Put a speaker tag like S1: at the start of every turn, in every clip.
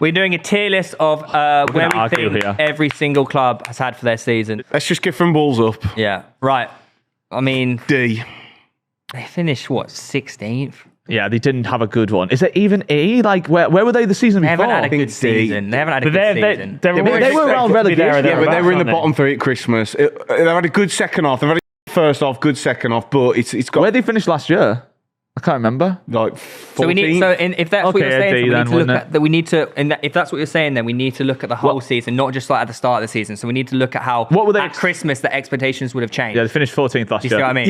S1: We're doing a tier list of where we think every single club has had for their season.
S2: Let's just give them balls up.
S1: Yeah, right. I mean,
S2: D.
S1: They finished, what, 16th?
S3: Yeah, they didn't have a good one. Is it even E? Like, where were they the season before?
S1: They haven't had a good season. They haven't had a good season.
S3: They were around relegation.
S2: Yeah, but they were in the bottom three at Christmas. They've had a good second half. They've had a first half, good second half, but it's got...
S3: Where they finished last year? I can't remember.
S2: Like 14th.
S1: So if that's what you're saying, if that's what you're saying, then we need to look at the whole season, not just like at the start of the season. So we need to look at how at Christmas the expectations would have changed.
S3: Yeah, they finished 14th last year.
S1: See what I mean?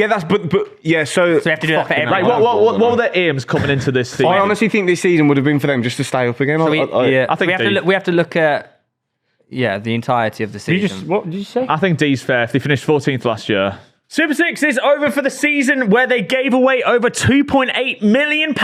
S2: Yeah, so
S1: we have to do that for everyone.
S3: Like, what were their aims coming into this season?
S2: I honestly think this season would have been for them just to stay up again.
S3: I think
S1: we have to look at the entirety of the season.
S4: What did you say?
S3: I think D's fair. If they finished 14th last year.
S4: Super 6 is over for the season where they gave away over £2.8 million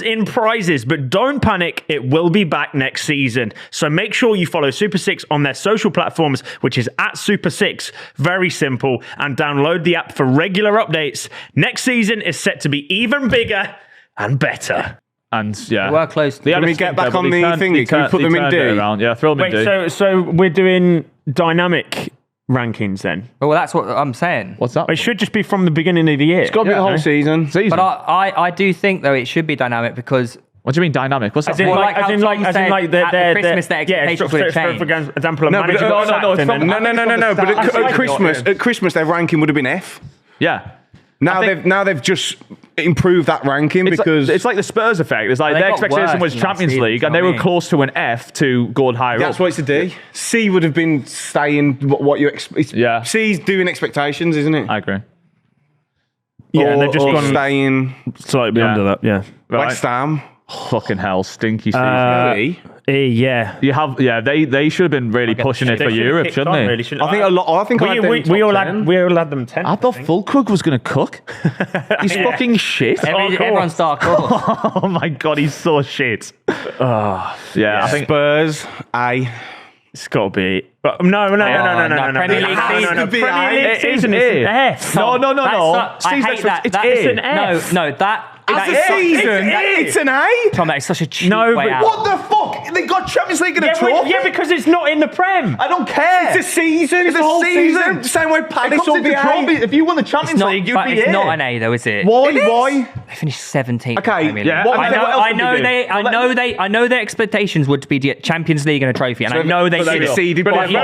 S4: in prizes. But don't panic, it will be back next season. So make sure you follow Super 6 on their social platforms, which is at Super 6. Very simple. And download the app for regular updates. Next season is set to be even bigger and better.
S3: And yeah,
S1: we're close.
S2: Can we get back on the thingy? Can we put them in D?
S3: Yeah, throw them in D.
S4: So we're doing dynamic rankings then?
S1: Well, that's what I'm saying.
S3: What's that?
S4: It should just be from the beginning of the year.
S2: It's got to be the whole season.
S1: But I do think, though, it should be dynamic because...
S3: What do you mean dynamic? What's that?
S1: As in like the Christmas, the expectations would have changed.
S4: For example,
S2: no, but at Christmas, their ranking would have been F.
S3: Yeah.
S2: Now they've just improved that ranking because
S3: it's like the Spurs effect. It's like their expectation was Champions League, and they were close to an F to going higher.
S2: That's why it's a D. C would have been staying what you expect.
S3: Yeah.
S2: C's doing expectations, isn't it?
S3: I agree.
S4: Yeah, and they've just gone
S2: staying
S4: slightly under that. Yeah.
S2: West Ham.
S3: Fucking hell, stinky season.
S4: Yeah.
S3: You have, they should have been really pushing it for Europe, shouldn't they?
S4: Really,
S2: I think a lot. I think
S4: we all had them 10.
S3: I thought Fulkrug was going to cook. He's fucking shit.
S1: Everyone's dark horse.
S3: Oh my god, he's so shit. I think
S2: Spurs A.
S4: It's got to be. But no.
S1: Premier League
S4: season is F.
S3: No.
S1: I hate that.
S4: It's an F.
S1: No, that.
S2: As a season, it's an A.
S1: Tom, that is such a cheap way out.
S2: What the fuck? They got Champions League and a trophy.
S4: Yeah, because it's not in the Prem.
S2: I don't care. It's a season. It's a whole season. Same way Palace will be A.
S3: If you won the Champions League, you'd be A.
S1: It's not an A though, is it?
S2: Why?
S1: They finished 17th.
S2: Okay,
S3: yeah.
S1: I know their expectations would be Champions League and a trophy, and I know they should.
S2: Exceeded
S1: But you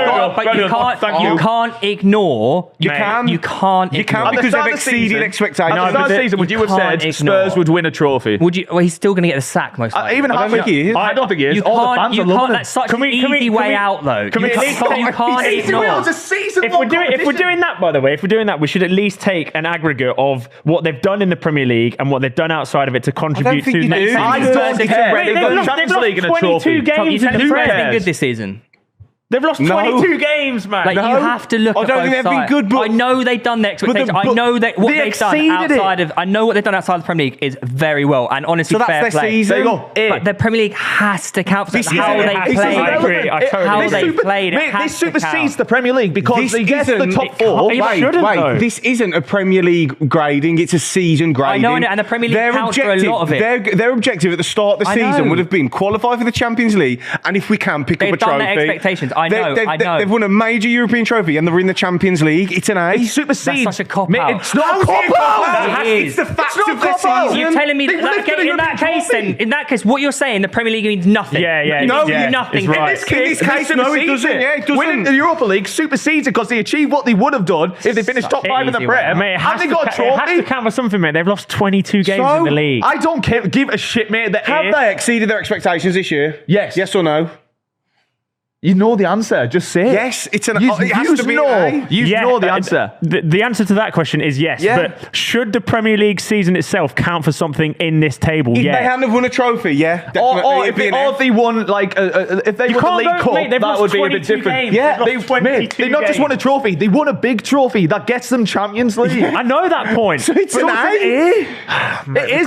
S1: can't ignore. You can.
S2: Because they've exceeded expectations.
S3: At the start of the season, would you have said Spurs would win a trophy?
S1: Would you? Well, he's still going to get the sack most likely.
S3: Even half a year. I don't think he is.
S1: You can't. That's such an easy way out, though. You can't ignore.
S4: If we're doing that, by the way, we should at least take an aggregate of what they've done in the Premier League and what they've done outside of it to contribute to next season.
S3: I don't care. They've lost
S4: Champions League and a trophy. 22 games in the
S1: Who's
S4: Prem.
S1: been good this season?
S4: They've lost 22 games, man.
S1: Like, you have to look at both sides. I don't think they've been good, but... I know they've done their expectations. I know that what they've done outside of... I know what they've done outside of the Premier League is very well. And honestly, fair play.
S2: So that's their season.
S1: But the Premier League has to count for that. How they played.
S4: I agree.
S1: How they played.
S3: This supersedes the Premier League because they get the top four.
S2: Wait. This isn't a Premier League grading. It's a season grading.
S1: I know, and the Premier League counts for a lot of it.
S2: Their objective at the start of the season would have been qualify for the Champions League, and if we can, pick up a trophy.
S1: They've done their expectations. I know.
S2: They've won a major European trophy and they're in the Champions League. It's an A.
S3: It supersedes.
S1: That's such a cop-out.
S3: It's not a cop-out.
S2: It's the facts of their season.
S1: You're telling me in that case, what you're saying, the Premier League means nothing. Nothing.
S2: In this case, no, it doesn't. Yeah, it doesn't.
S3: Winning the Europa League supersedes it because they achieved what they would have done if they finished top 5 in the Prem.
S4: And they got a trophy. It has to count for something, mate. They've lost 22 games in the league.
S3: I don't give a shit, mate.
S2: Have they exceeded their expectations this year?
S3: Yes.
S2: Yes or no?
S3: You know the answer. Just say it.
S2: Yes, it has to be an A.
S3: You know the answer.
S4: The answer to that question is yes.
S2: Yeah.
S4: But should the Premier League season itself count for something in this table?
S2: If they hadn't have won a trophy, yeah.
S3: Or if they won, like, if they won the League Cup, that would be a bit different.
S4: Yeah,
S3: they not just won a trophy, they won a big trophy that gets them Champions League.
S4: I know that point.
S2: So it's an A.
S3: It is.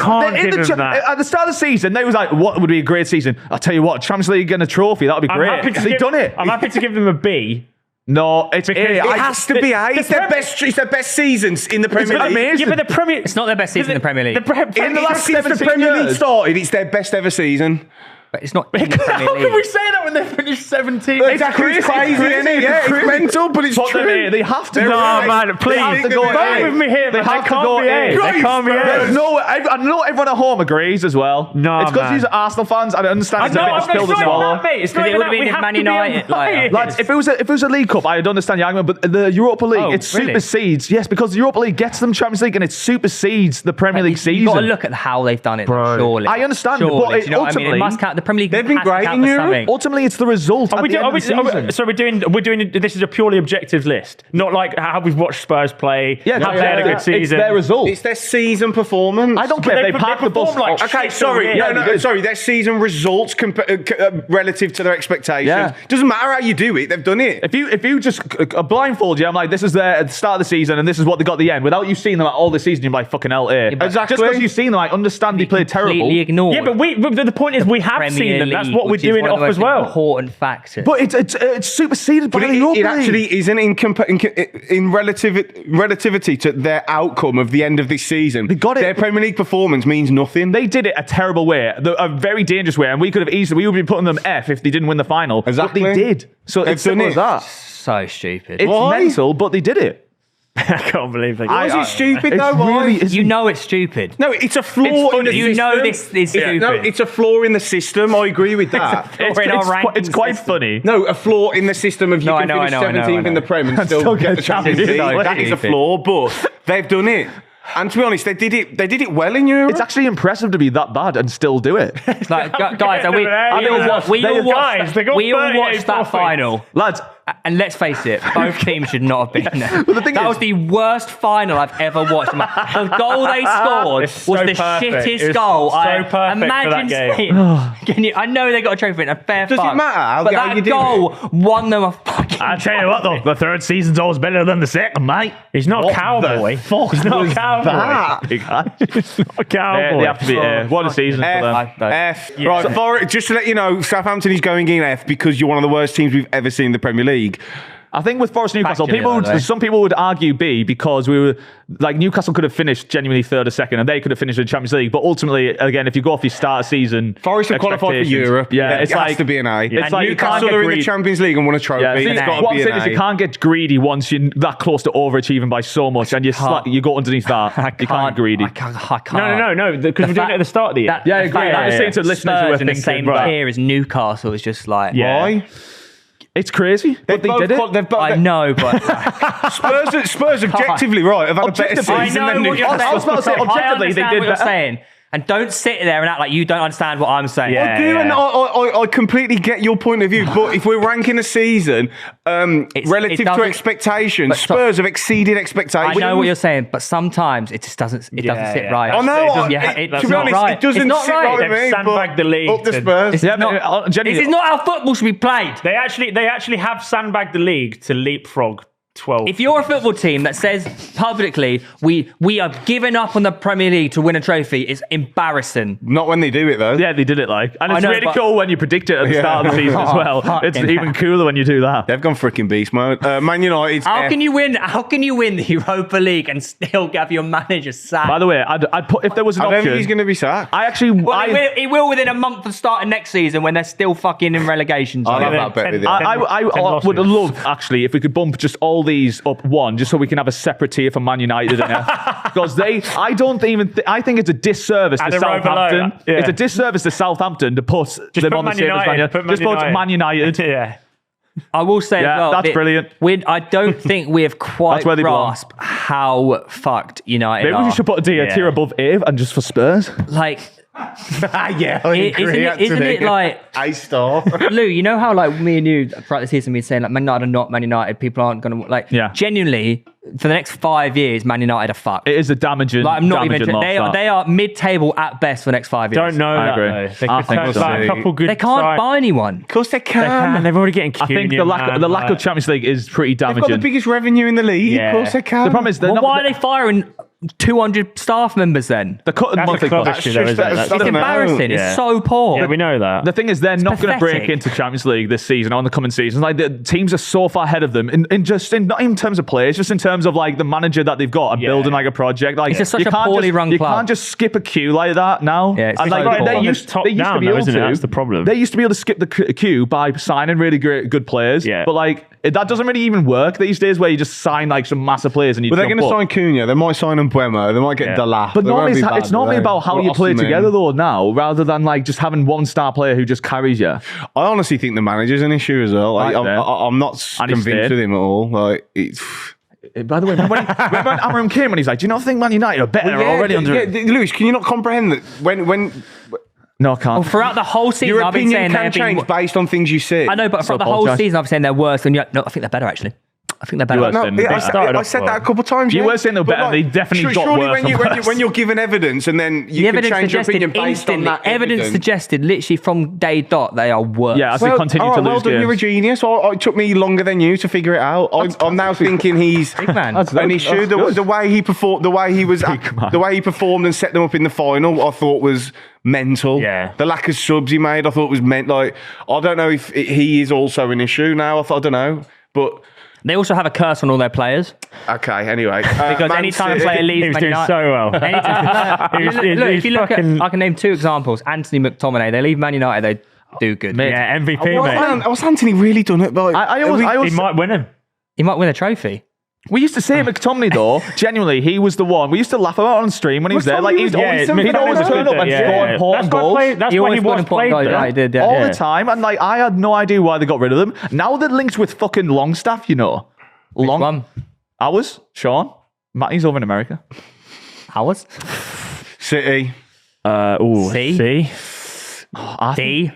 S3: At the start of the season, they was like, what would be a great season? I'll tell you what, Champions League and a trophy, that would be great. They've done it.
S4: I'm happy to give them a B.
S3: No, it's A.
S2: It has to be A. It's their best seasons in the Premier League.
S4: Amazing. Yeah, but the Premier...
S1: It's not their best season in the Premier League.
S2: In the last since the Premier League started, it's their best ever season.
S1: But it's not in the Premier League.
S4: How can we say that
S3: 17.
S2: It's crazy, isn't it? Yeah, it's mental, but it's true.
S3: They have to go.
S4: No, man, please. Don't with me here.
S3: They have to go in.
S4: They can't be
S3: There's no. I know everyone at home agrees as well.
S4: No,
S3: it's because these are Arsenal fans. I understand. It's a bit of spill to swallow.
S1: It's because it would have been Man United.
S3: Lads, if it was a League Cup, I'd understand the argument. But the Europa League, it supersedes. Yes, because the Europa League gets them Champions League and it supersedes the Premier League season.
S1: You've got to look at how they've done it. Surely,
S3: I understand.
S1: Surely.
S3: But
S1: you know what I mean? It must count. The Premier League.
S2: They've been great in Europe.
S3: Ultimately, it's the result.
S4: So we're doing. This is a purely objective list, not like how we've watched Spurs play.
S3: Yeah,
S4: they had a good season.
S3: It's their result.
S2: It's their season performance.
S3: I don't care if they pack the bus.
S2: Okay, sorry. Sorry. Their season results relative to their expectations.
S3: Yeah.
S2: Doesn't matter how you do it. They've done it.
S3: If you just blindfold you, I'm like, this is at the start of the season and this is what they got at the end. Without you seeing them all the season, you're like, fucking hell,
S2: exactly.
S3: Just because you've seen them, I understand they played terrible.
S1: Completely ignored.
S4: Yeah, but the point is we have seen them. That's what we're doing off as well.
S1: Important factor.
S3: But it's superseded by the Europa League.
S2: It actually isn't in relativity to their outcome of the end of this season.
S3: They got it.
S2: Their Premier League performance means nothing.
S3: They did it a terrible way, a very dangerous way, and we would be putting them F if they didn't win the final.
S2: Exactly.
S3: But they did. So it's simple as that.
S1: So stupid.
S3: It's mental, but they did it.
S4: I can't believe it.
S2: Why is it stupid though?
S3: Really,
S1: you know it's stupid.
S2: No, it's a flaw in the system.
S1: You know this is stupid.
S2: No, it's a flaw in the system. I agree with that.
S3: It's quite funny.
S2: No, a flaw in the system of you can finish 17th in the Prem and still get the Champions League. That is a flaw, but they've done it. And to be honest, they did it well in Europe.
S3: It's actually impressive to be that bad and still do it.
S1: Like, guys, we all watched that final.
S3: Lads,
S1: and let's face it, both teams should not have been there. That was the worst final I've ever watched. The goal they scored was the shittest goal I imagine seeing. I know they got a trophy and a fair
S2: Does it matter?
S1: But that goal won them a fucking...
S3: I tell you what though, the third season's always better than the second, mate.
S4: He's not a cowboy. He's not a cowboy.
S3: He's not a cowboy. They have to be what a season for them.
S2: F. Right, just to let you know, Southampton is going in F because you're one of the worst teams we've ever seen in the Premier League.
S3: I think with Forest Newcastle, some people would argue B because we were like Newcastle could have finished genuinely third or second, and they could have finished in the Champions League. But ultimately, again, if you go off your start season,
S2: Forest have qualified for Europe.
S3: Yeah,
S2: it has to be an A.
S3: It's
S2: like Newcastle are in the Champions League and won a trophy.
S3: Yeah,
S2: it's got to be an A.
S3: You can't get greedy once you're that close to overachieving by so much, and you go underneath that. You can't get greedy.
S1: I can't.
S4: No, because we're doing it at the start of the year.
S3: Yeah, I agree. I'm just saying to listeners who are
S1: in the same tier as Newcastle is just like
S2: why.
S3: It's crazy, but they did it.
S1: I know, but
S2: Spurs objectively have had a better season than Newcastle.
S3: I was about to say objectively they did better.
S1: And don't sit there and act like you don't understand what I'm saying.
S2: I do, and I completely get your point of view. But if we're ranking a season relative to expectations, Spurs have exceeded expectations.
S1: I know what you're saying, but sometimes it just doesn't. It doesn't sit right.
S2: I know.
S1: To
S2: be honest, it doesn't sit right with me.
S4: Sandbag the league.
S2: Up the Spurs.
S1: This is not how football should be played.
S4: They actually have sandbagged the league to leapfrog 12.
S1: If you're a football team that says publicly we are giving up on the Premier League to win a trophy, it's embarrassing.
S2: Not when they do it though.
S3: Yeah, they did it and it's really cool when you predict it at the start of the season as well. It's even cooler when you do that.
S2: They've gone freaking beast mode. Man United.
S1: How can you win the Europa League and still have your manager sacked?
S3: By the way, I'd put if there was an option.
S2: I don't think he's going to be sacked.
S1: He will within a month of starting next season when they're still fucking in relegation.
S2: I'll have that bet with you.
S3: I would love actually if we could bump just all these up one, just so we can have a separate tier for Man United in it. Because I think it's a disservice to Southampton. Yeah. It's a disservice to Southampton to put them on the same as Man United. Just put Man United.
S1: Yeah. I will say as well,
S3: that's brilliant.
S1: I don't think we have quite grasped how fucked United are.
S3: Maybe we should put a tier above Ave and just for Spurs.
S1: Like...
S2: yeah, I agree.
S1: Isn't it like
S2: A-star?
S1: Lou, you know how like me and you throughout the season been saying like Man United are not Man United, people aren't gonna genuinely for the next 5 years Man United are fucked.
S3: It is a damaging
S1: I'm not even
S3: loss,
S1: they are mid-table at best for the next 5 years.
S4: Don't know
S3: I
S4: that
S3: agree.
S4: I think a couple good
S1: they can't buy anyone.
S2: Of course they can.
S4: They're already getting
S3: I think the lack of Champions League is pretty damaging.
S2: They've got the biggest revenue in the league. Of course they can.
S3: The problem is
S1: why are they firing 200 staff members then.
S3: They're cutting monthly costs.
S1: It's embarrassing. It's so poor.
S4: Yeah, we know that.
S3: The thing is, they're not going to break into Champions League this season or in the coming seasons. Like the teams are so far ahead of them, not in terms of players, just in terms of like the manager that they've got and building like a project. Like
S1: it's just such a poorly run club.
S3: You can't just skip a queue like that now.
S1: Yeah,
S3: and like they used to be able to.
S4: That's the problem.
S3: They used to be able to skip the queue by signing really good players. Yeah. But like that doesn't really even work these days, where you just sign like some massive players and you.
S2: But they're going to sign Cunha. They might sign Mbuemo. They might get Delap.
S3: But it's normally about how you play together though now, rather than like just having one star player who just carries you.
S2: I honestly think the manager's an issue as well. Like, I'm not convinced with him at all. Like,
S3: by the way, when Amram came and he's like, "Do you not think Man United are better already under?"
S2: Lewis, can you not comprehend that when?
S3: No, I can't.
S1: Well, throughout the whole season,
S2: Your
S1: I've been saying
S2: opinion can change based on things you see.
S1: I know, but throughout the whole season, I've been saying they're worse than you. No, I think they're better actually. I think they're better.
S2: I said that a couple of times.
S3: You were saying they were better. They definitely got worse.
S2: When you're given evidence and then you can change your opinion based on that
S1: evidence suggested literally from day dot they are worse.
S3: Yeah, as they continue to lose games.
S2: You're a genius. It took me longer than you to figure it out. I'm now thinking he's
S1: big man.
S2: An issue. The way he performed, the way he performed and set them up in the final, I thought was mental.
S4: Yeah.
S2: The lack of subs he made, I thought was like, I don't know if he is also an issue now. I don't know, but.
S1: They also have a curse on all their players.
S2: Okay, anyway.
S1: Because anytime a player leaves,
S4: he was doing so well.
S1: If you look at, I can name two examples. Anthony McTominay, they leave Man United, they do good.
S4: Yeah, MVP, mate.
S2: Was Anthony really done it?
S4: He might win him.
S1: He might win a trophy.
S3: We used to say McTominay though. Genuinely, he was the one. We used to laugh about on stream when he was there. Like he'd always turn up and score important goals.
S4: That's why he was played there.
S1: Right, did,
S3: all the time. And like I had no idea why they got rid of him. Now they're linked with fucking Longstaff, you know.
S1: Which one?
S3: Ours, Sean. Matty's over in America.
S1: Ours?
S2: City.
S1: C.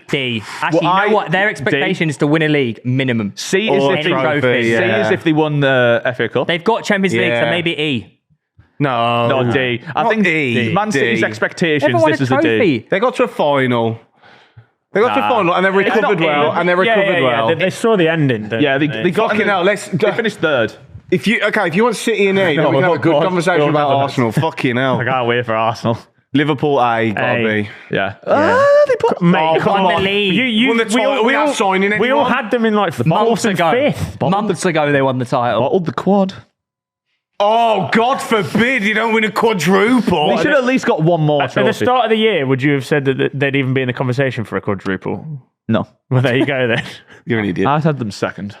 S1: D. Actually, you know what? Their expectation is to win a league minimum.
S3: C is if they won the FA Cup.
S1: They've got Champions League, so maybe E.
S3: No, D. I think D. Man City's expectations. This is a D.
S2: They got to a final. They got to a final and they recovered well.
S4: They saw the ending.
S3: They got fucking out. They finished third.
S2: If you want City and E, then we can have a good conversation about Arsenal. Fucking hell.
S3: I can't wait for Arsenal.
S2: Liverpool A, gotta be.
S3: Yeah.
S2: They put
S1: come on. The league.
S2: You won the title without signing anyone.
S4: We all had them in like fourth and fifth.
S1: Months ago they won the title.
S3: Bottled the quad.
S2: Oh, God forbid you don't win a quadruple.
S3: They should have at least got one more trophy.
S4: At the start of the year, would you have said that they'd even be in the conversation for a quadruple?
S3: No.
S4: Well, there you go then.
S2: You're an idiot.
S3: I had them second.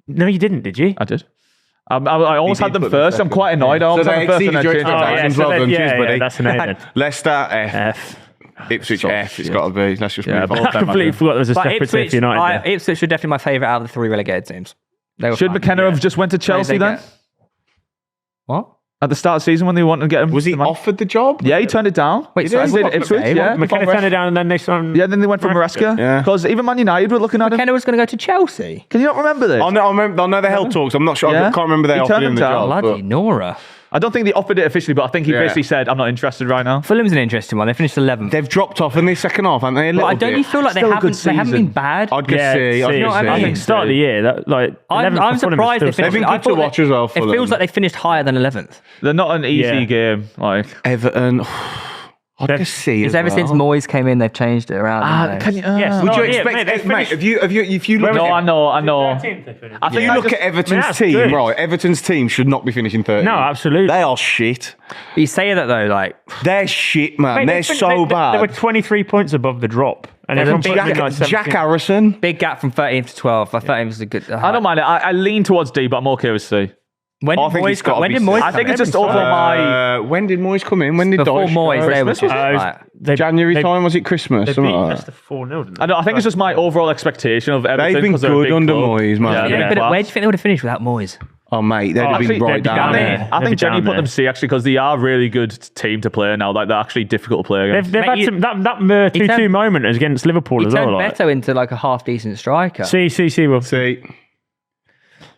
S4: No, you didn't, did you?
S3: I did. I almost had them first. I'm quite annoyed. I almost had them first and I changed
S4: it. That's an A then.
S2: Leicester, F. Ipswich, F. It's got to be. Let's just move on.
S4: I completely forgot there was a separate team for United.
S1: Ipswich are definitely my favourite out of the three relegated teams.
S3: Should McKenna have just went to Chelsea then?
S1: What?
S3: At the start of the season when they wanted to get him.
S2: Was he offered the job?
S3: Yeah, he turned it down.
S1: Wait, so
S3: Ipswich, yeah.
S4: McKenna turned it down and then they signed.
S3: Yeah, then they went for Maresca. Yeah. Because even Man United were looking at him.
S1: McKenna was going to go to Chelsea.
S3: Can you not remember this?
S2: I know they held talks. I'm not sure. I can't remember they offered him the job.
S1: Bloody Nora.
S3: I don't think they offered it officially, but I think he basically said, I'm not interested right now.
S1: Fulham's an interesting one. They finished 11th.
S2: They've dropped off in the second half, haven't they?
S1: I don't feel like they haven't been bad.
S2: I'd go see.
S4: I think start of the year,
S1: I'm surprised they finished.
S2: They've been good to watch as well.
S1: It feels like they finished higher than 11th.
S3: They're not an easy game. Like
S2: Everton. I'd go see.
S1: Because ever since Moyes came in, they've changed it around.
S2: Would you expect, mate? If you look,
S3: no, I know.
S2: I think you look at Everton's team, right? Everton's team should not be finishing 30.
S4: No, absolutely.
S2: They are shit.
S1: You say that though, like
S2: they're shit, man. They're so bad.
S4: They were 23 points above the drop. And
S2: Jack Harrison.
S1: Big gap from 13th to 12th. I thought it was a good.
S3: I don't mind it. I lean towards D, but I'm okay with C.
S1: When did Moyes come in?
S3: I think it's just over my...
S2: when did Moyes come in? When did
S1: Before Moyes, there was
S2: January time, was it Christmas?
S4: They beat Leicester 4-0, didn't they?
S3: I think it's just my overall expectation of Everton.
S2: They've been good under Moyes, man.
S1: Where do you think they would have finished without Moyes?
S2: Oh, mate, they'd have been right down there.
S3: I think Jenny put them C, actually, because they are a really good team to play now. Like, they're actually difficult to play against.
S4: They've had some... That 2-2 moment against Liverpool as well.
S1: He turned Beto into like a half-decent striker.
S4: C, Will.
S2: C.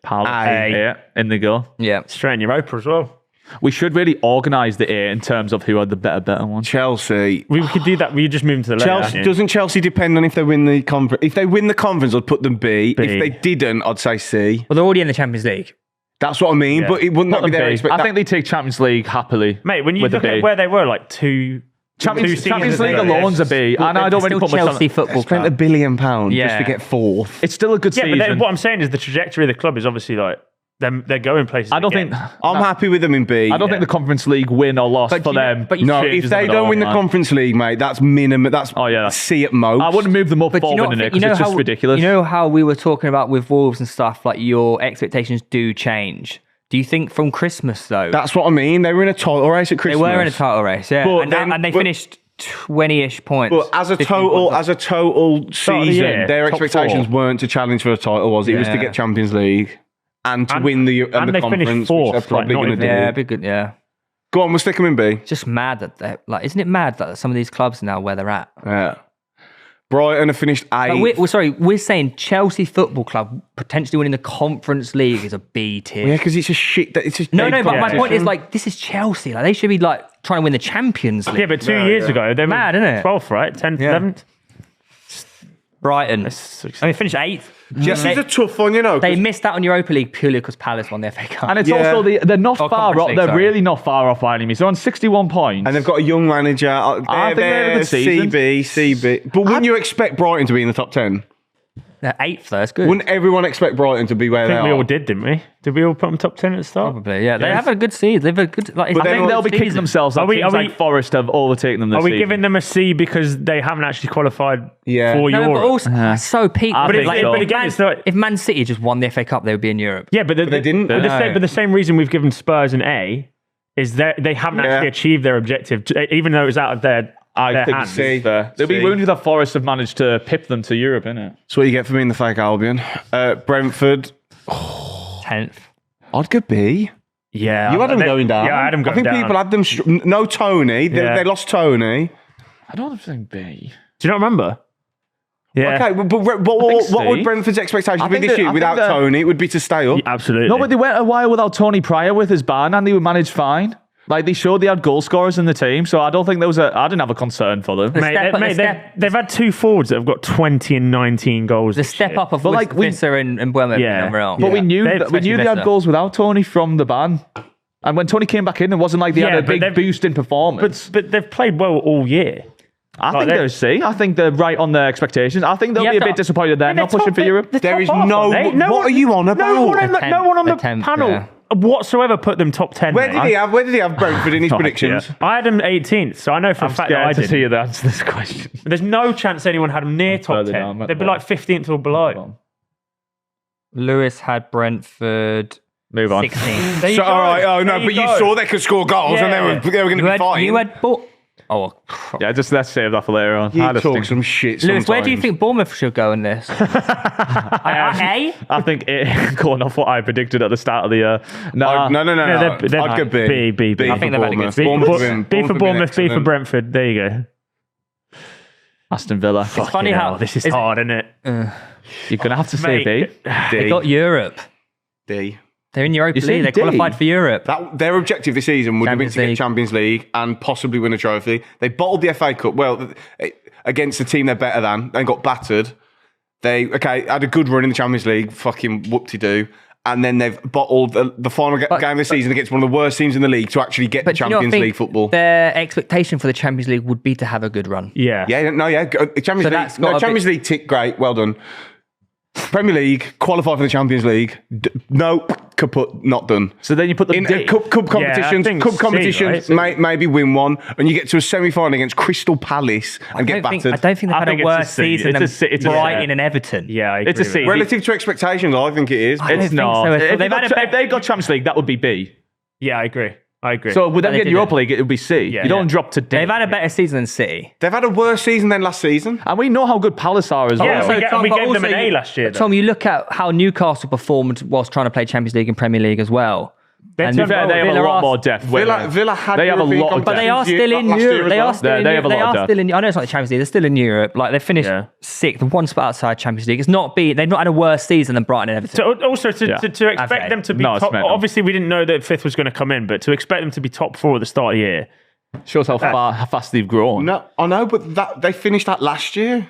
S3: Yeah, in the goal.
S1: Yeah.
S4: Straight in Europa as well.
S3: We should really organise the A in terms of who are the better ones.
S2: Chelsea.
S4: We could do that. We just move them to the left.
S2: Doesn't Chelsea depend on if they win the conference? If they win the conference, I'd put them B. If they didn't, I'd say C.
S1: Well, they're already in the Champions League.
S2: That's what I mean, but it wouldn't be their expectation.
S3: I think they take Champions League happily.
S4: Mate, when you look at where they were, like Champions League
S3: alone's a B, and I don't really put
S1: Chelsea Football
S2: Club. Spent £1 billion just to get fourth.
S3: It's still a good season.
S4: But what I'm saying is the trajectory of the club is obviously like they're going places.
S2: I'm happy with them in B.
S3: I don't think the Conference League win or loss for them.
S2: No, if they don't win the Conference League, mate, that's minimum. That's C at most.
S3: I wouldn't move them up for winning it because it's just ridiculous.
S1: You know how we were talking about with Wolves and stuff, like your expectations do change. Do you think from Christmas though?
S2: That's what I mean. They were in a title race at Christmas.
S1: They were in a title race, yeah. And they finished 20-ish points.
S2: But as a total season, their expectations weren't to challenge for a title, was it? It was to get Champions League and to win the conference,
S4: fourth,
S2: which they're probably going to do.
S1: Yeah, be good, yeah.
S2: Go on, we'll stick them in B.
S1: Just mad that they're like, isn't it mad that some of these clubs now where they're at?
S2: Yeah. Brighton have finished 8th.
S1: We're saying Chelsea Football Club potentially winning the Conference League is a B tier.
S2: Yeah, because it's a shit.
S1: No, but my point is like this is Chelsea. Like they should be like trying to win the Champions League.
S4: Yeah, but 2 years ago they were
S1: mad, isn't it?
S4: 12th, right? 10th, 11th.
S1: Brighton. Finished 8th.
S2: This is a tough one, you know.
S1: They missed out on Europa League purely because Palace won the FA Cup.
S3: And it's also they're not far off. They're really not far off by any means. They're on 61 points.
S2: And they've got a young manager.
S3: I think they have a good season.
S2: CB. But wouldn't you expect Brighton to be in the top 10?
S1: They're 8th, though. That's good.
S2: Wouldn't everyone expect Brighton to be where they are?
S4: I think we all did, didn't we? Did we all put them top 10 at the start?
S1: Probably, yeah. They have a good season. They've a good. Like,
S3: I think they'll be kicking themselves. Teams like Forest have overtaken them this season.
S4: Are we giving them a C because they haven't actually qualified for Europe?
S1: But also, so peak.
S3: But
S1: again, if Man City just won the FA Cup, they would be in Europe.
S4: Yeah, but they didn't. But the same reason we've given Spurs an A is that they haven't actually achieved their objective, even though it was out of their hands.
S3: They'll be wounded that Forest have managed to pip them to Europe, innit?
S2: That's what you get for me in the fake Albion. Brentford.
S1: 10th.
S2: I'd go B.
S4: Yeah.
S2: You had them going down.
S4: Yeah, I had them going down.
S2: I think people had them... No Tony. They lost Tony.
S3: I don't think B.
S4: Do you not remember? Yeah.
S2: Okay, but what would Brentford's expectations be this year without Tony? It would be to stay up.
S4: Yeah, absolutely.
S3: No, but they went a while without Tony Pryor with his band and they were managed fine. Like, they showed they had goal scorers in the team, so I don't think I didn't have a concern for them.
S4: They've had two forwards that have got 20 and 19 goals.
S1: The step up of Visser and Bournemouth and Real.
S3: But we knew they had goals without Tony from the ban. And when Tony came back in, it wasn't like they had a big boost in performance.
S4: But they've played well all year.
S3: I think they're C. I think they're right on their expectations. I think they'll be a bit disappointed they're not pushing for Europe.
S2: There is no... What are you on about?
S4: No one on the panel whatsoever put them top 10.
S2: Where did he have Brentford in his predictions?
S4: I had them 18th, so I know for a fact that I did.
S3: To hear the answer to this question.
S4: There's no chance anyone had them near top 10. They'd be like 15th or below.
S1: Lewis had Brentford...
S3: Move on.
S1: 16th.
S2: So, all right, but you saw they could score goals and they were going to be fine.
S1: You had...
S3: Yeah, just let's save that for later on.
S2: You talk some shit
S1: Lewis, where do you think Bournemouth should go in this? A?
S3: I think going off what I predicted at the start of the year.
S2: No. I'd go B.
S4: B.
S1: I think they've had a good
S4: season. B for Bournemouth, B for Brentford. There you go.
S3: Aston Villa.
S1: It's funny how...
S4: This is hard, isn't it?
S3: You're going to have to say B.
S1: They got Europe.
S2: D.
S1: They're in Europa League. They qualified for Europe.
S2: Their objective this season would have been to get Champions League and possibly win a trophy. They bottled the FA Cup. Well, against a team they're better than and got battered. They had a good run in the Champions League. Fucking whoop-de-doo. And then they've bottled the final game of the season against one of the worst teams in the league to actually get the Champions League football.
S1: Their expectation for the Champions League would be to have a good run.
S4: Yeah.
S2: Champions League tick, great, well done. Premier League, qualify for the Champions League. Nope, kaput, not done.
S3: So then you put them
S2: in cup competitions, maybe win one, and you get to a semi-final against Crystal Palace and get battered.
S1: I don't think they've had a worse season than Brighton and Everton.
S4: Yeah, I agree.
S3: It's a C.
S2: Relative to expectations, I think it is.
S3: It's not. If they got Champions League, that would be B.
S4: Yeah, I agree.
S3: So with them getting Europa League, it would be C. You don't drop to D.
S1: They've had a better season than City.
S2: They've had a worse season than last season.
S3: And we know how good Palace are as well.
S4: Yeah, we gave them an A last year.
S1: Tom, you look at how Newcastle performed whilst trying to play Champions League and Premier League as well.
S3: They have a lot more depth.
S2: Villa had
S3: they have a lot of depth.
S1: But they are still in Europe. They have a lot of depth. I know it's not the Champions League. They're still in Europe. Like they finished 6th, one spot outside Champions League. They've not had a worse season than Brighton and Everton.
S4: So also to expect them to be top. Obviously, we didn't know that 5th was going to come in, but to expect them to be top 4 at the start of the year
S3: shows how fast they've grown.
S2: No, I know, but they finished that last year.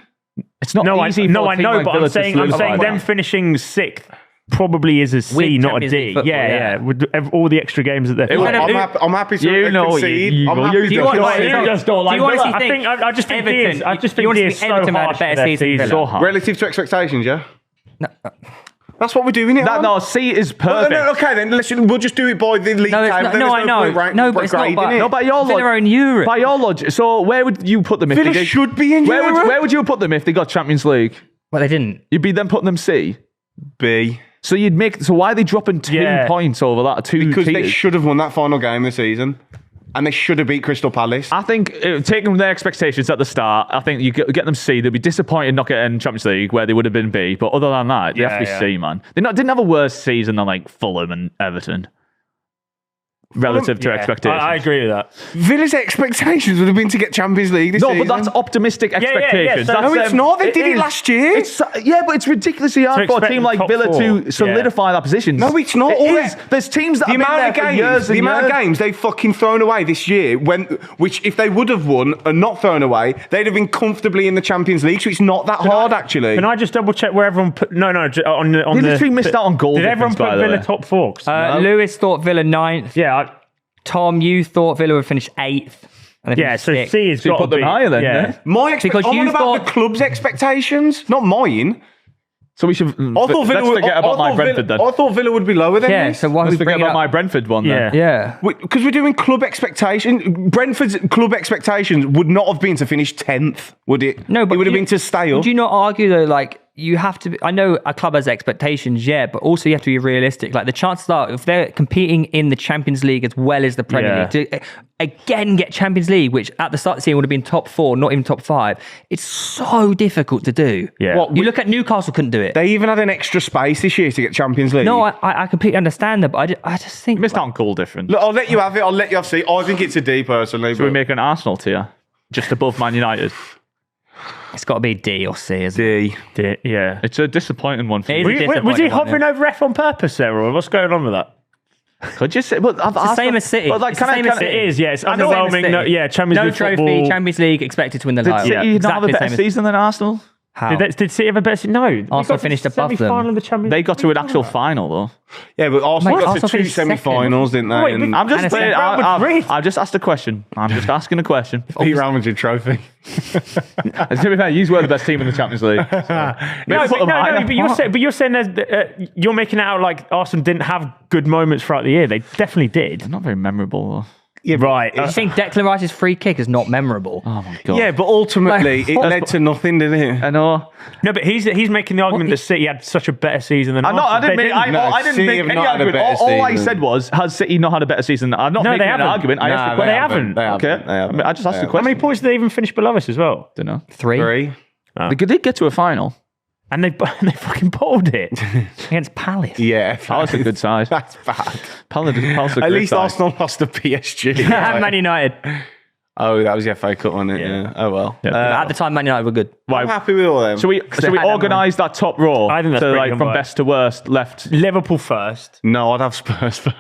S3: It's not easy.
S4: I know, but I'm saying them finishing 6th probably is a C,
S1: With
S4: not a
S1: Champions
S4: D.
S1: League football,
S4: yeah. With all the extra games that they're playing.
S2: I'm happy to
S3: You know,
S2: concede.
S3: you
S2: I'm
S3: know,
S2: happy
S3: you
S2: to
S3: don't-
S2: concede.
S3: you just don't like
S1: Do you honestly
S3: Villa.
S1: think
S4: I just think
S1: Everton?
S4: I just
S1: you
S4: think
S1: honestly
S4: it's so
S1: Everton had a
S4: harsh for
S1: better
S4: their
S1: season than
S4: season.
S1: Villa?
S3: So hard.
S2: Relative to expectations, yeah? That's what we're doing it on.
S3: No, C is perfect.
S2: No, okay, then we'll just do it by the league
S1: No, it's
S2: table.
S1: not,
S2: then
S1: no,
S2: there's
S1: I know.
S2: point rank-
S1: No, but it's not.
S2: grading
S1: But,
S2: it.
S3: No, by your
S1: Villa are in Europe.
S3: By your logic, so where would you put them if
S2: Villa
S3: they
S2: should be in Europe.
S3: Where would you put them if they got Champions League?
S1: Well, they didn't.
S3: You'd be then putting them C.
S2: B.
S3: So you'd make. So why are they dropping 2 points over that?
S2: Because they
S3: tiers?
S2: should have won that final game of the season. And they should have beat Crystal Palace.
S3: I think taking their expectations at the start, I think you get them C. They'll be disappointed not getting Champions League where they would have been B. But other than that, they have to be C, man. They didn't have a worse season than like Fulham and Everton. Relative to expectations.
S4: I agree with that.
S2: Villa's expectations would have been to get Champions League this season.
S3: No, but that's optimistic expectations.
S4: So-
S3: That's,
S2: No, it's not. They
S3: it
S2: did it
S3: is.
S2: last year.
S3: Yeah, but it's ridiculously hard for a
S4: expect
S3: team
S4: the
S3: like
S4: top
S3: Villa
S4: four.
S3: to solidify that position.
S2: No, it's not.
S3: It
S2: All
S3: is.
S2: that-
S3: There's teams that
S2: the
S3: have been
S2: amount
S3: there
S2: of
S3: for
S2: games,
S3: years and
S2: the amount
S3: years.
S2: of games they've fucking thrown away this year, which if they would have won and not thrown away, they'd have been comfortably in the Champions League. So it's not that hard, actually.
S4: Can I just double check where everyone put? No, on the.
S3: They literally missed out on goal
S4: Did everyone
S3: difference, by
S4: put
S3: the
S4: Villa
S3: way.
S4: top 4?
S1: Lewis thought Villa 9th.
S4: Yeah,
S1: Tom, you thought Villa would finish 8th. And they finished
S4: so
S1: 6th.
S4: C has
S3: So you
S4: got
S3: put
S4: to
S3: them
S4: be
S3: higher then, yeah?
S1: Because
S2: I'm
S1: you
S2: on about
S1: thought-
S2: the club's expectations, not mine.
S3: So we should.
S2: I thought Villa
S3: let's
S2: would,
S3: forget about my Brentford then.
S2: I thought Villa would be lower than
S1: Yeah,
S2: this.
S1: so why
S3: Let's
S1: would we
S3: forget
S1: bring it
S3: about
S1: up?
S3: my Brentford one then.
S1: Yeah.
S2: Because we're doing club expectation. Brentford's club expectations would not have been to finish 10th, would it?
S1: No, but
S2: it would have been to stay up.
S1: Would you not argue though, like, you have to be, I know a club has expectations, yeah, but also you have to be realistic. Like, the chances are, if they're competing in the Champions League as well as the Premier League, to again get Champions League, which at the start of the season would have been top 4, not even top 5, it's so difficult to do.
S4: Yeah.
S2: What,
S1: You look at Newcastle, couldn't do it.
S2: They even had an extra space this year to get Champions League.
S1: No, I completely understand that, but I just think...
S3: Missed out on goal difference.
S2: Look, I'll let you have it. I'll let you have C. I think it's a D personally.
S3: So we
S2: but-
S3: make an Arsenal tier, just above Man United.
S1: It's got to be D or C, isn't it?
S2: D.
S4: yeah.
S3: It's a disappointing one for
S1: It is
S3: me.
S1: a
S4: Was he
S1: disappointing one,
S4: hovering over F on purpose there, or what's going on with that?
S3: Could you say? But it's
S1: the same as City.
S3: But like,
S1: It's the same as City.
S4: It is, yeah. It's
S1: I know, same as
S4: underwhelming.
S1: City.
S4: No, yeah, Champions
S1: No
S4: League
S1: trophy,
S4: football.
S1: Champions League, expected to win the
S3: Did
S1: title.
S3: City not have a
S1: Exactly
S3: better
S1: the same as-
S3: season than Arsenal?
S1: How?
S4: Did City have a better season? No. They
S1: Arsenal
S4: got to
S1: finished
S4: the
S1: above them.
S4: semi-final of the Champions
S3: They got to
S4: League.
S3: an actual final though.
S2: Yeah, but Arsenal
S1: Mate,
S2: got
S1: Arsenal
S2: to 2
S1: finished second.
S2: semi-finals, didn't they?
S4: Wait,
S2: And
S3: I'm just
S1: And
S3: saying.
S1: Real
S4: Madrid.
S3: I've just asked a question. I'm just asking a question.
S2: beat Real Madrid trophy.
S3: To be fair, you were the best team in the Champions League. So
S4: No,
S3: put them higher.
S4: but you're saying there's, you're making it out like Arsenal didn't have good moments throughout the year. They definitely did.
S3: Not very memorable though.
S2: Yeah,
S4: Right.
S1: I think Declan Rice's free kick is not memorable.
S3: Oh my god.
S2: Yeah, but ultimately it led to nothing, didn't it?
S3: I know.
S4: No, but he's making the argument that City had such a better season than
S3: I
S4: Arsenal.
S3: didn't
S4: They
S3: make.
S2: No,
S3: I didn't
S2: City
S3: make
S2: have
S3: any
S2: not had a
S3: argument.
S2: better
S3: All I
S2: season.
S3: said was, has City not had a better season? I'm not
S4: No,
S3: making
S4: they
S3: an
S4: haven't.
S3: argument. I asked a
S4: they
S3: question.
S4: haven't.
S2: They haven't.
S3: Okay.
S2: They haven't.
S3: I just asked a
S2: They
S4: How
S3: question.
S4: many points did they even finish below us as well?
S3: Don't know.
S2: 3.
S3: They did get to a final.
S4: And they fucking bottled it.
S1: Against Palace.
S2: Yeah.
S3: Palace a good side.
S2: That's bad.
S3: Palace a
S2: At
S3: great
S2: least
S3: side.
S2: Arsenal lost to PSG.
S1: And Man United.
S2: Oh, that was the FA Cup, wasn't it? Yeah. Oh, well.
S1: At the time, Man United were good.
S2: I'm happy with all them.
S3: Should we
S1: they had that
S3: organise that top row?
S4: I think that's
S3: to,
S4: pretty
S3: like
S4: good
S3: from
S4: buy.
S3: best to worst left.
S4: Liverpool first.
S2: No, I'd have Spurs first.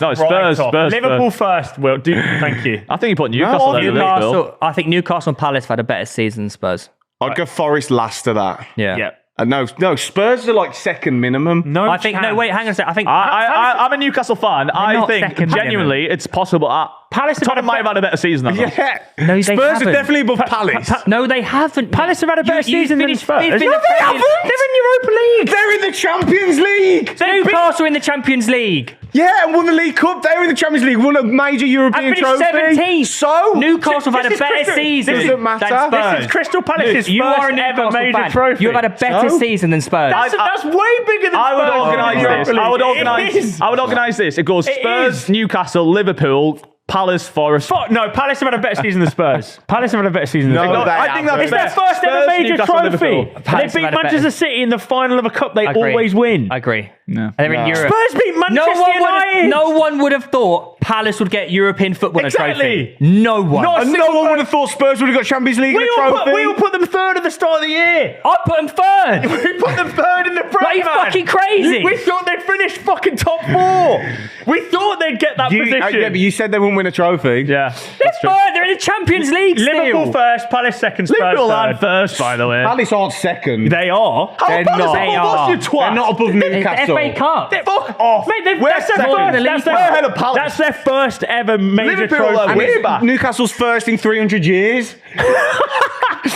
S3: No, Spurs.
S4: Liverpool first. Well, thank you.
S3: I think you put Newcastle there.
S1: Newcastle, I think Newcastle and Palace have had a better season than Spurs.
S2: I'd go Forest last to that.
S1: Yeah.
S4: Yeah.
S2: No, Spurs are like second minimum.
S4: No,
S1: I think, no, wait, hang on a second. I think
S3: I'm a Newcastle fan. I
S1: not
S3: think
S1: second
S3: genuinely it's possible.
S4: Palace have had a
S3: Tottenham might have had a better season than us.
S2: Yeah.
S1: No, they
S2: Spurs
S1: haven't.
S2: are definitely above Palace.
S1: no, they haven't.
S4: Palace have had a better season than
S1: finished
S4: Spurs.
S1: fifth in
S4: No,
S1: the
S4: they
S1: Premier-
S4: haven't. They're in Europa League.
S2: They're in the Champions League.
S1: Newcastle in the Champions League.
S2: Yeah, and won the League Cup. They were in the Champions League, won a major European
S1: finished
S2: trophy.
S1: 17th.
S2: So
S1: Newcastle have had a
S4: This is
S1: better
S4: Crystal-
S1: season
S2: this doesn't matter.
S1: than Spurs.
S4: This is Crystal Palace's
S1: You
S4: first
S1: are a
S4: ever
S1: Newcastle
S4: major
S1: fan.
S4: trophy.
S1: You've had a better
S2: So?
S1: season than Spurs.
S4: That's way bigger than
S3: I would
S4: Spurs.
S3: organise this.
S4: It is.
S3: I would organise this. It goes
S4: It
S3: Spurs,
S4: is.
S3: Newcastle, Liverpool, Palace, Forest.
S4: Fuck, no, Palace have had a better season than Spurs. Palace have had a better season than
S2: No,
S4: Spurs.
S2: they
S3: I think
S2: haven't.
S3: that's
S4: It's their first ever
S3: Spurs,
S4: major
S3: Newcastle,
S4: trophy.
S3: Liverpool.
S1: Palace
S4: They
S1: have
S4: beat
S1: had a
S4: Manchester
S1: better-
S4: City in the final of a cup. They
S1: I agree.
S4: always win.
S1: I agree.
S3: No.
S1: They're in Europe.
S4: Spurs beat Manchester United.
S1: No one would have thought Palace would get European football and a
S4: Exactly.
S1: trophy. No one.
S4: Not a
S2: And no one would have thought Spurs would have got Champions League and a trophy.
S4: We all put them third at the start of the year.
S1: I put them third.
S4: We put them third in the Premier.
S1: Like, you're fucking crazy.
S4: We thought they'd finish fucking top 4. We thought they'd get that position.
S2: Yeah, but you said they wouldn't win a trophy.
S3: Yeah.
S4: They've
S1: They're in the Champions League still.
S4: Liverpool first, Palace second, Spurs
S3: Liverpool
S4: third.
S3: are first, by the way.
S2: Palace aren't second.
S4: They are.
S2: They're not.
S1: They are.
S2: They're not above Newcastle.
S1: FA Cup.
S3: Fuck off.
S4: Mate,
S3: We're
S4: that's their
S3: second.
S4: first.
S3: We're ahead of Palace.
S4: That's their first ever major
S3: Liverpool are
S4: trophy.
S3: way back.
S2: Newcastle's first in 300 years.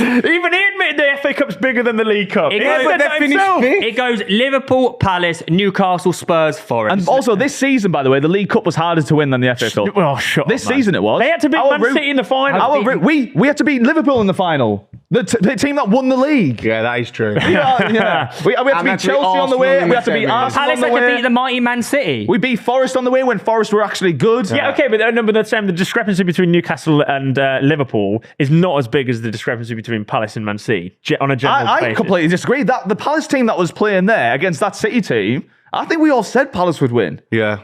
S4: Even he admitted the FA Cup's bigger than the League Cup.
S1: It
S4: He
S1: goes-
S4: said
S1: but
S4: that
S2: they finished
S4: himself.
S2: fifth.
S1: It goes Liverpool, Palace, Newcastle, Spurs, Forest.
S3: And also, this season, by the way, the League Cup was harder to win than the FA Cup.
S4: Oh, shut
S3: This
S4: up, man.
S3: season it was.
S4: They had to beat
S3: Our
S4: Man
S3: route-
S4: City in the final.
S3: We had to beat Liverpool in the final. The team that won the league.
S2: Yeah, that is true.
S3: Yeah. We had to
S2: And
S3: beat
S2: that's
S3: Chelsea on the
S2: Arsenal
S3: way.
S2: in
S3: We had to
S2: the
S3: beat
S2: semis.
S3: Arsenal on
S1: Palace
S3: the
S1: had to
S3: way.
S1: beat the mighty Man City.
S3: We beat Forest on the way when Forest were actually good.
S4: Yeah, okay, but they're saying the discrepancy between Newcastle and Liverpool is not as big as the discrepancy between Palace and Man City on a general
S3: I
S4: basis.
S3: completely disagree. That the Palace team that was playing there against that City team, I think we all said Palace would win.
S2: Yeah.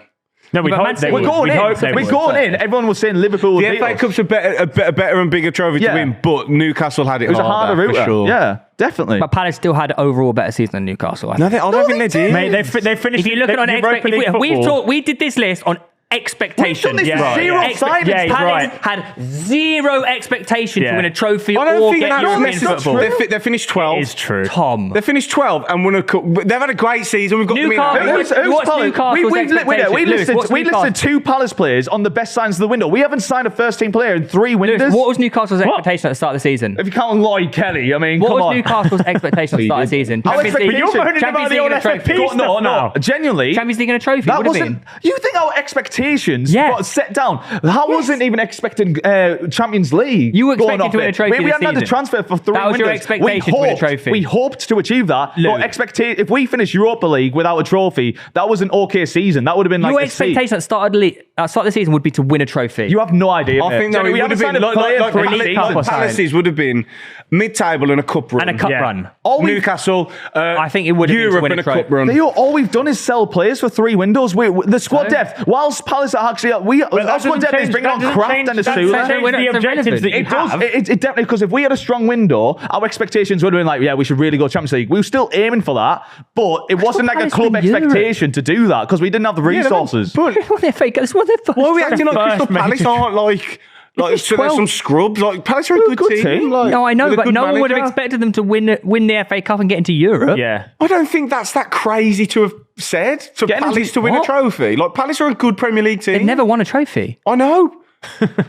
S4: No, we
S1: But
S4: hope
S1: Man
S4: they
S1: City-
S4: would.
S3: We're going
S4: We
S3: in.
S4: hope they
S3: We're
S4: would.
S3: going in. Everyone was saying Liverpool would
S2: The
S3: beat
S2: FA
S3: us.
S2: Cup's a better and bigger trophy
S3: Yeah.
S2: to win, but Newcastle had it,
S3: It was a harder route.
S2: for sure.
S3: Yeah, definitely.
S1: But Palace still had overall better season than Newcastle. I
S2: No,
S1: think.
S2: I don't think they did.
S4: Mate, they finished.
S1: If you look at it on
S4: Europa League football.
S1: we did this list on expectation.
S3: We've done this with zero signings.
S4: Yeah, he's
S1: Palace
S4: right.
S1: had zero expectation
S4: Yeah.
S1: to win a trophy
S2: I
S1: or
S2: don't think
S1: get
S2: that's
S1: European
S2: necessary.
S1: football.
S2: They finished 12.
S4: It is true.
S1: Tom.
S2: They finished 12 and won a cup. They've had a great season. We've got
S1: Newcastle-
S2: them in.
S1: Who's Newcastle's
S3: We
S1: expectation? Lewis,
S3: listed
S1: what's
S3: two Palace players on the best signs of the window. We haven't signed a first team player in 3 windows.
S1: Lewis, what was Newcastle's expectation at the start of the season?
S3: If you count Lloyd Kelly, I mean,
S1: What
S3: come
S1: was
S3: on.
S1: Newcastle's expectation at the start of the season?
S3: Our
S1: Champions League-
S3: expectation-
S4: You're moaning about
S1: Champions
S4: the
S1: League
S4: old
S1: and a trophy.
S4: FFP
S3: No,
S4: stuff now.
S3: genuinely.
S1: Champions League and a trophy.
S3: That
S1: would have
S3: wasn't.
S1: been.
S3: You think our expectations
S1: Yes.
S3: got set down? How wasn't even expecting Champions League?
S1: You were
S3: going
S1: expecting
S3: off
S1: to win
S3: it?
S1: a trophy
S3: We
S1: this
S3: hadn't had the
S1: season.
S3: transfer for 3
S1: That was your
S3: windows.
S1: expectation to win a trophy.
S3: We hoped to achieve that.
S1: Lou.
S3: But if we finish Europa League without a trophy, that was an okay season. That would have been like
S1: Your
S3: a C.
S1: expectation at the start of the season would be to win a trophy.
S3: You have no idea.
S2: I think that
S3: we
S2: it would
S3: haven't
S2: have
S3: signed
S2: been
S3: a player
S2: like
S3: for
S1: League
S3: each
S1: Cup
S3: season.
S1: or something.
S2: Palace's would have been mid-table and a cup run.
S1: and a cup
S4: Yeah.
S1: run.
S2: Newcastle,
S1: I think it would have been to
S2: Europe
S1: win a
S2: and a
S1: trophy.
S2: cup run.
S3: Theo, all we've done is sell players for 3 windows. The squad depth, whilst Palace are actually, our squad depth is bringing on Kraft and Asula.
S4: the objectives that you
S3: It does.
S4: have.
S3: It definitely, because if we had a strong window, our expectations would have been like, yeah, we should really go Champions League. We were still aiming for that, but it wasn't like a
S1: Palace
S3: club
S1: win Europe.
S3: expectation to do that because we didn't have the resources.
S2: But
S1: They won their FA Cup. That's what their first
S2: why are we
S1: trophy.
S2: acting like
S4: First
S2: Crystal Palace
S4: major-
S2: aren't like so there's
S1: 12.
S2: some scrubs? Like Palace are a good team. Like,
S1: No, I know,
S2: with a
S1: but
S2: good
S1: no one would have
S2: manager.
S1: expected them to win the FA Cup and get into Europe.
S4: Yeah.
S2: I don't think that's that crazy to have said for
S3: Getting
S2: Palace
S3: into-
S2: to win
S1: what?
S2: a trophy. Like Palace are a good Premier League team.
S1: They've never won a trophy.
S2: I know.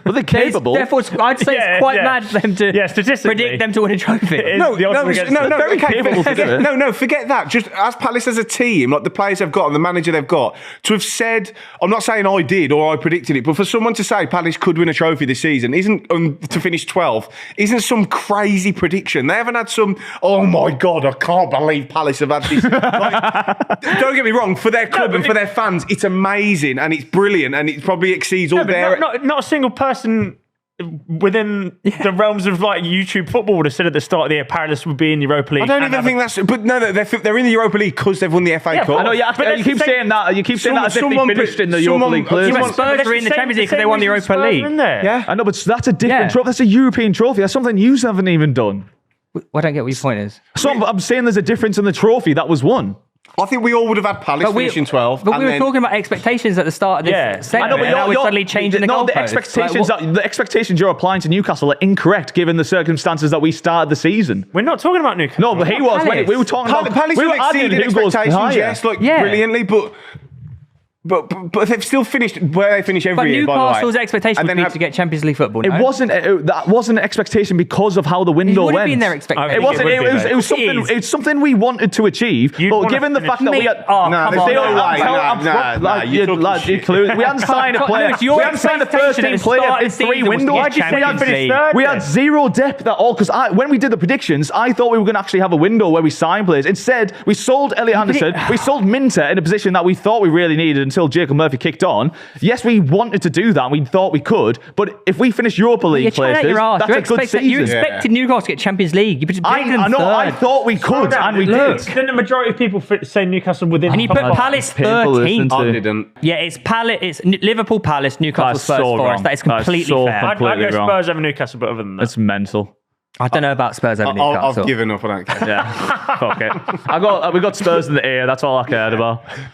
S3: But they're capable.
S1: Therefore, I'd say
S4: Yeah,
S1: it's quite
S4: yeah.
S1: mad for them to
S4: Yeah, statistically.
S1: predict them to win a trophy.
S4: It is.
S2: No,
S4: The odds
S2: no,
S4: are against
S2: no,
S4: them.
S2: no,
S3: They're very
S2: okay,
S3: capable to do it.
S2: no, forget that. Just as Palace as a team, like the players they've got and the manager they've got, to have said, I'm not saying I did or I predicted it, but for someone to say Palace could win a trophy this season isn't to finish 12th, isn't some crazy prediction. They haven't had some, oh my God, I can't believe Palace have had this. Like, don't get me wrong, for their club and for their fans, it's amazing and it's brilliant and it probably exceeds all
S4: No, but
S2: their...
S4: not a single person within the realms of like YouTube football would have said at the start of the year Palace would be in Europa League.
S2: I don't even think that's... But no, they're in the Europa League because they've won the FA Cup.
S3: I know, yeah,
S4: But
S3: you keep
S4: that's the
S3: saying that. You keep saying that as if they
S2: someone
S3: finished
S2: put-
S3: in the Europa
S2: someone-
S3: League players.
S2: someone-
S1: Spurs are in the Champions League because they won the Europa League.
S2: Yeah.
S3: I know, but that's a different
S1: Yeah.
S3: trophy. That's a European trophy. That's something you haven't even done.
S1: I don't get what your point is.
S3: So I'm saying there's a difference in the trophy that was won.
S2: I think we all would have had Palace finishing 12.
S1: But
S2: and
S1: we were
S2: then-
S1: talking about expectations at the start of this
S4: Yeah.
S1: segment.
S3: I know, but
S1: now we're suddenly changing the
S3: no, the
S1: goalposts.
S3: expectations
S1: Like, what-
S3: the expectations you're applying to Newcastle are incorrect given the circumstances that we started the season.
S4: We're not talking about Newcastle.
S3: No, but he was when
S1: Palace.
S3: we were talking about
S2: Palace
S3: we were
S2: have exceeded
S3: arguing who goes
S2: expectations,
S3: higher.
S2: yes, like
S1: Yeah.
S2: brilliantly, but they've still finished where they finish every
S1: But
S2: year, by the way.
S1: Newcastle's expectation
S2: And
S1: would
S2: then
S1: be
S2: have-
S1: to get Champions League football.
S3: It
S1: no?
S3: wasn't. That wasn't an expectation because of how the window
S1: would have
S3: went.
S1: been their expectation.
S4: I
S3: It
S4: think
S3: wasn't.
S4: it would be,
S3: It
S4: though.
S3: was something.
S1: It is.
S3: It's something we wanted to achieve.
S4: You'd
S3: But
S4: wanna
S3: given the
S4: finish-
S3: fact that we had,
S1: Mate, oh,
S2: Nah,
S1: come
S2: there's
S1: on.
S2: no way.
S3: you
S2: talking
S3: lad, you
S2: shit.
S3: clue. We hadn't signed a player.
S1: Lewis, your
S3: We hadn't signed a first
S1: expectation
S3: team
S1: at the
S3: player
S1: start
S3: in
S1: of the
S3: 3
S1: season was to
S3: windows.
S1: get Champions League.
S3: We had 0 depth at all because when we did the predictions, I thought we were going to actually have a window where we signed players. Instead, we sold Elliot Anderson. We sold Minter in a position that we thought we really needed until Jacob Murphy kicked on. Yes, we wanted to do that. We thought we could, but if we finish Europa
S1: You're
S3: League
S1: trying out
S3: places,
S1: your arse.
S3: that's
S1: You
S3: a good season.
S1: expected Newcastle to get Champions League. You predicted
S3: I
S1: them
S3: know. I
S1: third.
S3: thought we could, and we did.
S4: Didn't the majority of people say Newcastle within?
S1: And you
S4: top
S1: put
S4: five?
S1: Palace
S3: Painful to
S1: 13th.
S3: listen
S2: I
S3: to.
S2: didn't.
S1: Yeah, it's Palace. It's Liverpool, Palace, Newcastle,
S3: That's
S1: Spurs,
S3: so
S1: Forest.
S3: wrong.
S1: That is
S3: That's
S1: completely
S3: so
S1: fair.
S4: I'd go
S3: completely wrong.
S4: Spurs over Newcastle, but other than that,
S3: That's mental.
S1: I don't know about Spurs over Newcastle.
S2: I've given up. I don't care.
S3: Yeah, fuck it. We got Spurs in the air. That's all I cared about.